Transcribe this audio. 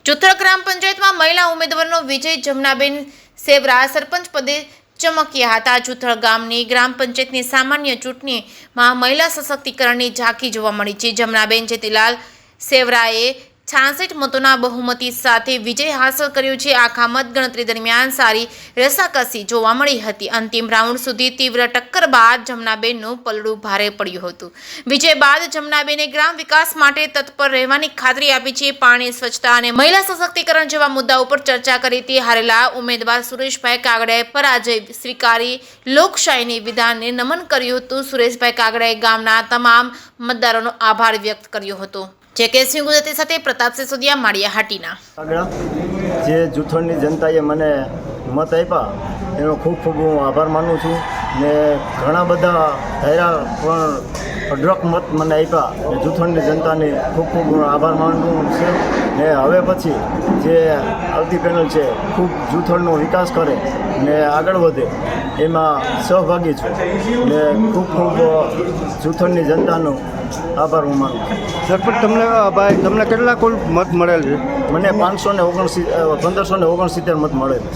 જુથળ ગ્રામ પંચાયતમાં મહિલા ઉમેદવારનો વિજય જમનાબેન સેવરા સરપંચ પદે ચમક્યા હતા। જુથળ ગામની ગ્રામ પંચાયતની સામાન્ય ચૂંટણીમાં મહિલા સશક્તિકરણની ઝાંખી જોવા મળી છે। જમનાબેન જેતીલાલ સેવરાએ 66 મતોના બહુમતી સાથે વિજય હાંસલ કર્યો છે। આખા મતગણતરી દરમિયાન સારી રસાકસી જોવા મળી હતી। અંતિમ રાઉન્ડ સુધી તીવ્ર ટક્કર બાદ જમનાબેનનું પલડું ભારે પડ્યું હતું। વિજય બાદ જમનાબેને ગ્રામ વિકાસ માટે તત્પર રહેવાની ખાતરી આપી છે। પાણી, સ્વચ્છતા અને મહિલા સશક્તિકરણ જેવા મુદ્દા ઉપર ચર્ચા કરી હતી। હારેલા ઉમેદવાર સુરેશભાઈ કાગડાએ પરાજય સ્વીકારી લોકશાહીની વિધાનને નમન કર્યું હતું। સુરેશભાઈ કાગડાએ ગામના તમામ મતદારોનો આભાર વ્યક્ત કર્યો હતો। જે ગુજરાતી સાથે પ્રતાપસિંહ સોદિયા, માળિયા હાટીના। જે જૂથળની જનતાએ મને મત આપ્યા એનો ખૂબ ખૂબ હું આભાર માનું છું ને ઘણા બધા ધાર્યા પણ અઢળક મત મને આપ્યા ને જૂથળની જનતાને ખૂબ ખૂબ હું આભાર માનું છે ને હવે પછી જે આવતી પેનલ છે ખૂબ જૂથળનો વિકાસ કરે ને આગળ વધે એમાં સહભાગી છું ને ખૂબ ખૂબ જૂથળની જનતાનો આભાર હું માનું છું। સરપંચ તમને કેટલા કુલ મત મળેલ છે? મને 1569 મત મળેલ છે।